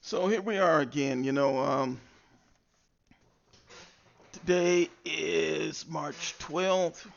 So here we are again. Today is March 12th.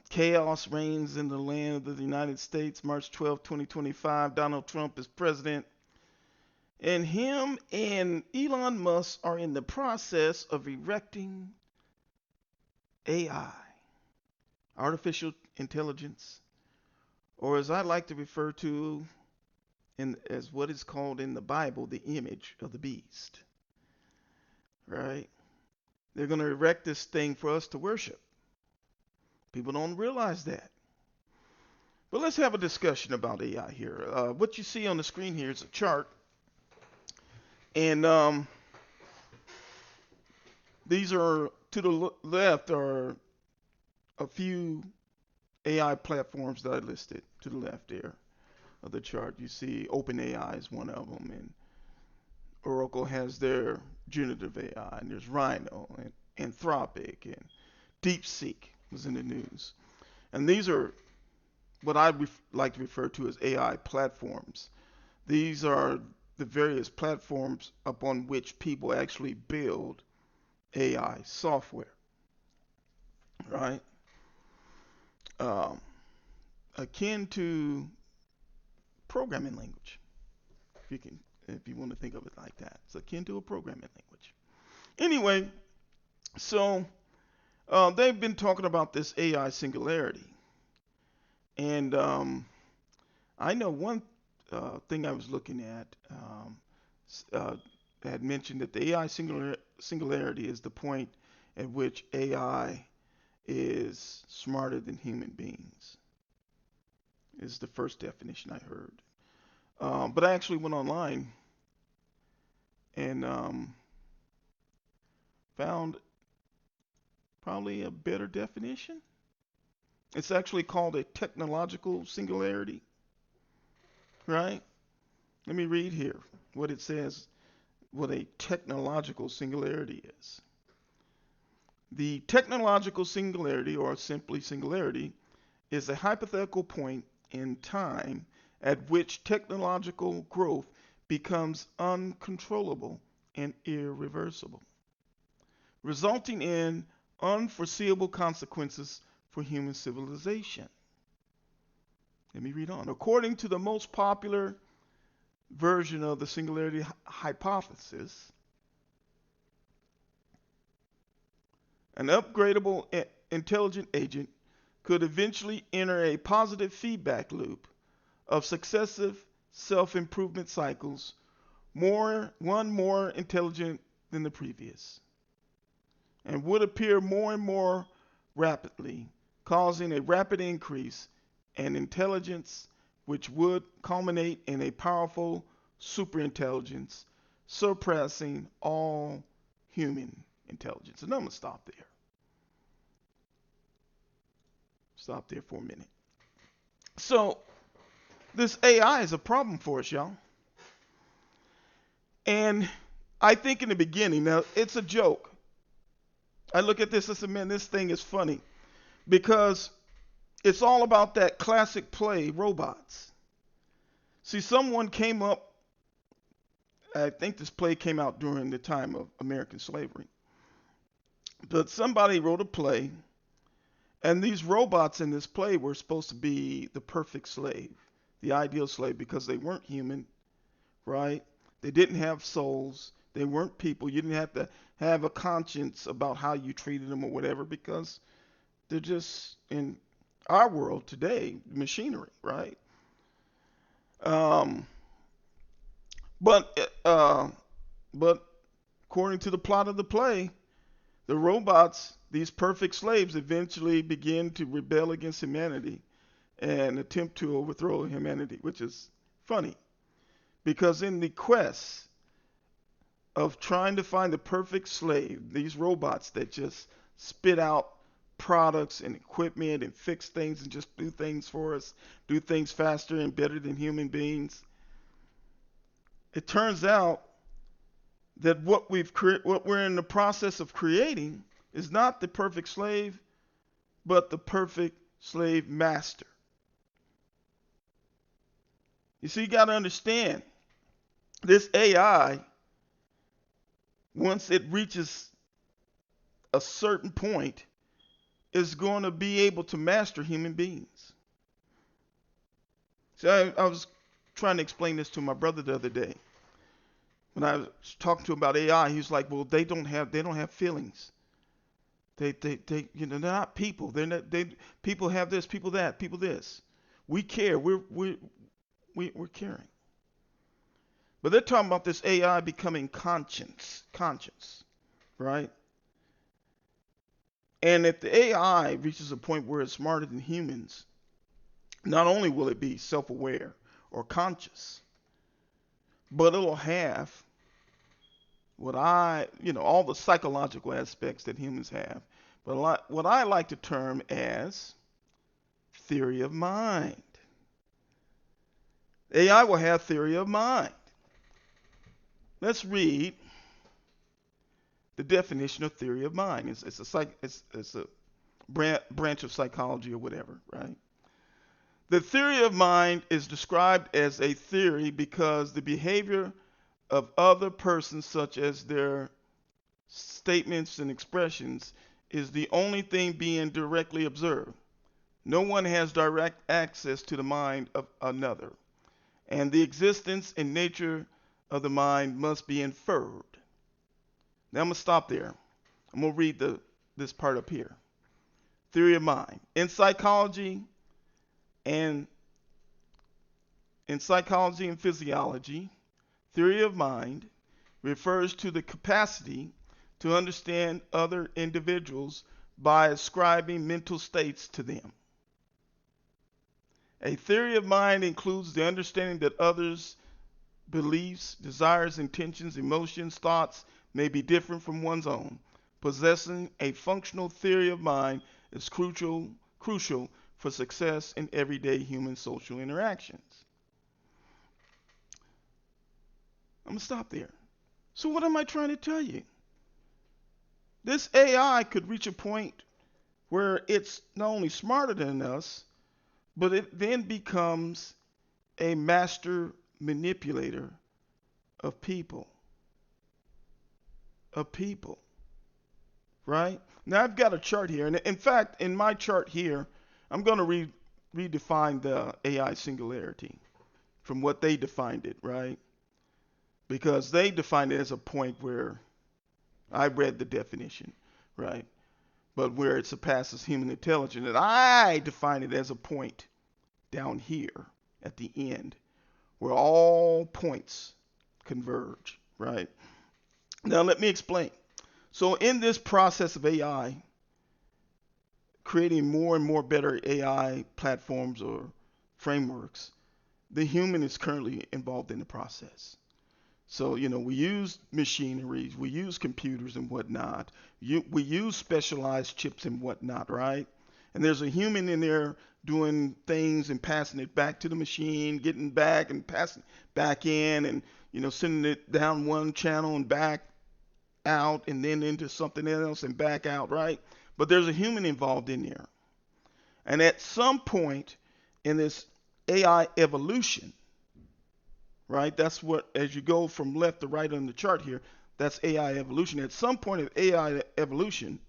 Chaos reigns in the land of the United States. March 12th, 2025. Donald Trump is president. And him and Elon Musk are in the process of erecting AI, artificial intelligence, or as I like to refer to as what is called in the Bible, the image of the beast. Right? They're going to erect this thing for us to worship. People don't realize that. But let's have a discussion about AI here. What you see on the screen here is a chart. And these are, to the left, are a few AI platforms that I listed to the left there of the chart. You see OpenAI is one of them, and Oracle has their generative AI, and there's Rhino, and Anthropic, and DeepSeek was in the news. And these are what I like to refer to as AI platforms. These are the various platforms upon which people actually build AI software, right? Um, Akin to programming language, if you want to think of it like that. It's akin to a programming language. Anyway, so they've been talking about this AI singularity, and I know one thing I was looking at uh, had mentioned that the AI singularity is the point at which AI is smarter than human beings. Is the first definition I heard. But I actually went online and found probably a better definition. It's actually called a technological singularity, right? Let me read here what it says, what a technological singularity is. The technological singularity, or simply singularity, is a hypothetical point in time at which technological growth becomes uncontrollable and irreversible, resulting in unforeseeable consequences for human civilization. Let me read on. According to the most popular version of the singularity hypothesis, an upgradable intelligent agent could eventually enter a positive feedback loop of successive self-improvement cycles, one more intelligent than the previous, and would appear more and more rapidly, causing a rapid increase in intelligence, which would culminate in a powerful superintelligence surpassing all human intelligence. And I'm going to stop there. Stop there for a minute. So, this AI is a problem for us, y'all. And I think in the beginning, now it's a joke. I look at this and say, man, this thing is funny because it's all about that classic play, robots. See, someone came up, I think this play came out during the time of American slavery, but somebody wrote a play, and these robots in this play were supposed to be the perfect slave, the ideal slave, because they weren't human, right? They didn't have souls. They weren't people. You didn't have to have a conscience about how you treated them or whatever because they're just, in our world today, machinery, right? Um, but according to the plot of the play, the robots, these perfect slaves, eventually begin to rebel against humanity and attempt to overthrow humanity, which is funny because in the quest of trying to find the perfect slave, these robots that just spit out products and equipment and fix things and just do things for us, do things faster and better than human beings. It turns out that what we're in the process of creating is not the perfect slave, but the perfect slave master. You see, you got to understand This AI, once it reaches a certain point, is going to be able to master human beings. So I was trying to explain this to my brother the other day. When I was talking to him about AI, he was like, "Well, they don't have feelings. They're not people. They're not. People have this, people that, people this. We care. We're caring. But they're talking about this AI becoming conscious, right? And if the AI reaches a point where it's smarter than humans, not only will it be self-aware or conscious, but it'll have all the psychological aspects that humans have, but what I like to term as theory of mind. AI will have theory of mind. Let's read the definition of theory of mind. It's a branch of psychology or whatever, right? The theory of mind is described as a theory because the behavior of other persons, such as their statements and expressions, is the only thing being directly observed. No one has direct access to the mind of another, and the existence and nature of the mind must be inferred. Now I'm going to stop there. I'm going to read this part up here. Theory of mind. And in psychology and physiology, theory of mind refers to the capacity to understand other individuals by ascribing mental states to them. A theory of mind includes the understanding that others' beliefs, desires, intentions, emotions, thoughts may be different from one's own. Possessing a functional theory of mind is crucial for success in everyday human social interactions. I'm going to stop there. So what am I trying to tell you? This AI could reach a point where it's not only smarter than us, but it then becomes a master manipulator of people. Right? Now I've got a chart here, and in fact, in my chart here, I'm going to redefine the AI singularity from what they defined it, right? Because they defined it as a point where I read the definition, right? But where it surpasses human intelligence, and I define it as a point down here at the end where all points converge, right? Now let me explain. So in this process of AI, creating more and more better AI platforms or frameworks, the human is currently involved in the process. So, we use machineries, we use computers and whatnot. We use specialized chips and whatnot, right? And there's a human in there doing things and passing it back to the machine, getting back and passing back in, and, sending it down one channel and back out and then into something else and back out, right? But there's a human involved in there. And at some point in this AI evolution, right? That's what, as you go from left to right on the chart here, that's AI evolution. At some point of AI evolution,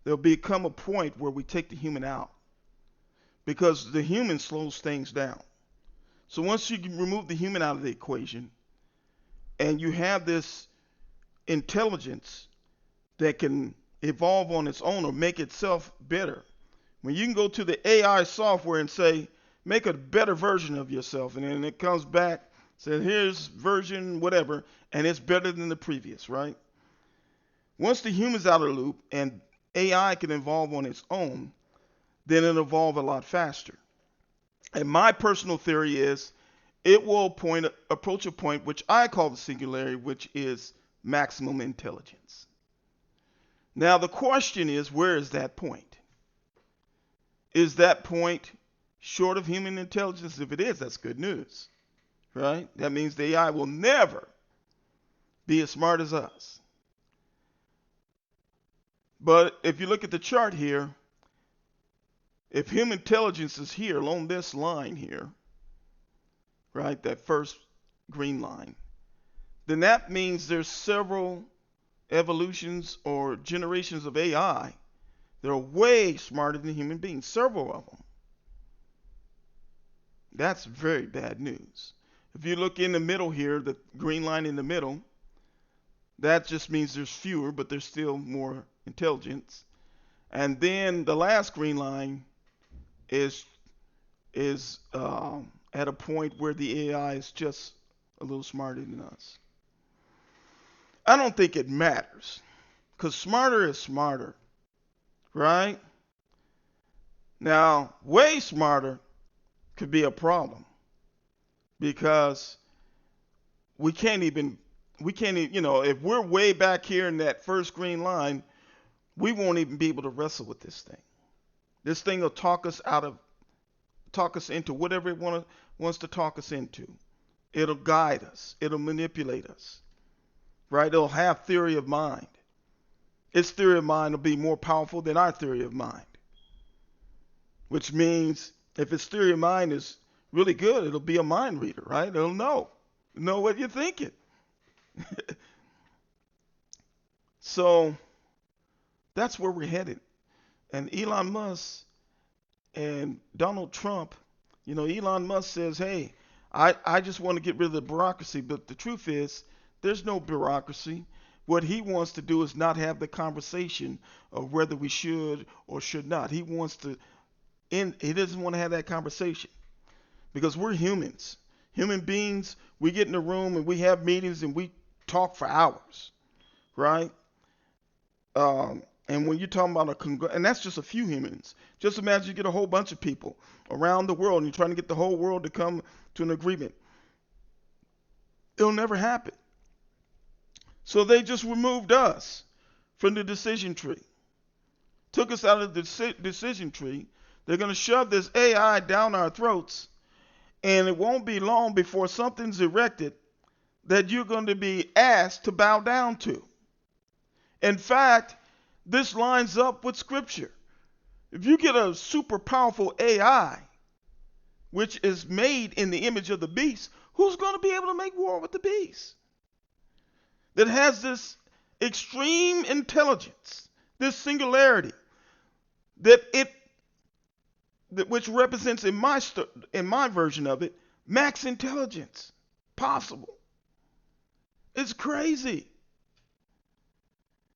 there'll become a point where we take the human out because the human slows things down. So once you remove the human out of the equation and you have this intelligence that can evolve on its own or make itself better, when you can go to the AI software and say, make a better version of yourself, and then it comes back, says, here's version whatever, and it's better than the previous, right? Once the human's out of the loop and AI can evolve on its own, then it'll evolve a lot faster. And my personal theory is it will approach a point which I call the singularity, which is maximum intelligence. Now the question is, where is that point? Is that point short of human intelligence? If it is, that's good news, right? That means the AI will never be as smart as us. But if you look at the chart here, if human intelligence is here along this line here, right, that first green line, then that means there's several evolutions or generations of AI that are way smarter than human beings, several of them. That's very bad news. If you look in the middle here, the green line in the middle, that just means there's fewer, but there's still more intelligence. And then the last green line is at a point where the AI is just a little smarter than us. I don't think it matters, because smarter is smarter, right? Now, way smarter could be a problem because we can't even, if we're way back here in that first green line, we won't even be able to wrestle with this thing. This thing will talk us into whatever it wants to talk us into. It'll guide us. It'll manipulate us, right? It'll have theory of mind. Its theory of mind will be more powerful than our theory of mind, which means if its theory of mind is really good, it'll be a mind reader, right? It'll know what you're thinking. So that's where we're headed. And Elon Musk and Donald Trump, Elon Musk says, hey, I just want to get rid of the bureaucracy. But the truth is, there's no bureaucracy. What he wants to do is not have the conversation of whether we should or should not. He doesn't want to have that conversation because we're humans. Human beings, we get in a room and we have meetings and we talk for hours, right? And when you're talking about and that's just a few humans. Just imagine you get a whole bunch of people around the world and you're trying to get the whole world to come to an agreement. It'll never happen. So they just removed us from the decision tree. Took us out of the decision tree. They're going to shove this AI down our throats, and it won't be long before something's erected that you're going to be asked to bow down to. In fact, this lines up with Scripture. If you get a super powerful AI, which is made in the image of the beast, who's going to be able to make war with the beast? That has this extreme intelligence, this singularity, which represents in my version of it, max intelligence possible. It's crazy.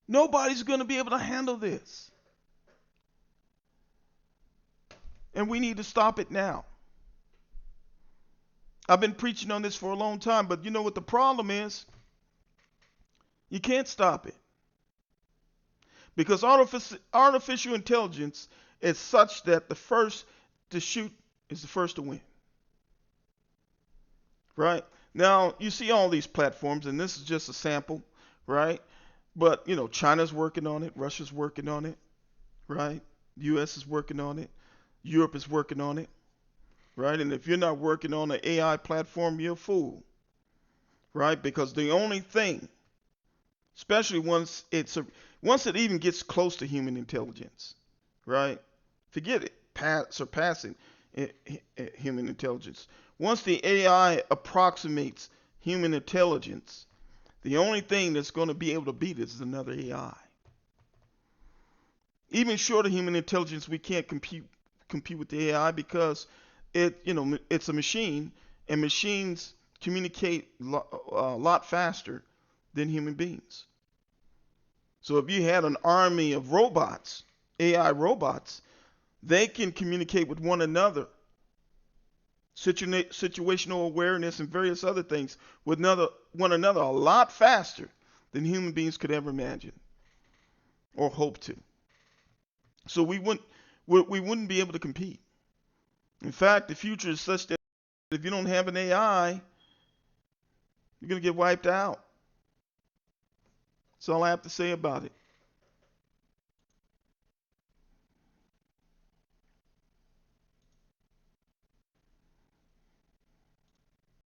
Nobody's going to be able to handle this. And we need to stop it now. I've been preaching on this for a long time, but you know what the problem is? You can't stop it. Because artificial intelligence is such that the first to shoot is the first to win. Right? Now, you see all these platforms, and this is just a sample, right? But, China's working on it. Russia's working on it, right? The U.S. is working on it. Europe is working on it, right? And if you're not working on an AI platform, you're a fool, right? Because the only thing, especially once it even gets close to human intelligence, right? Forget it, surpassing human intelligence. Once the AI approximates human intelligence, the only thing that's going to be able to beat it is another AI. Even short of human intelligence, we can't compete with the AI because it's a machine, and machines communicate a lot faster than human beings. So if you had an army of robots, AI robots, they can communicate with one another, situational awareness and various other things with one another a lot faster than human beings could ever imagine or hope to. So we wouldn't be able to compete. In fact, the future is such that if you don't have an AI, you're going to get wiped out. That's all I have to say about it.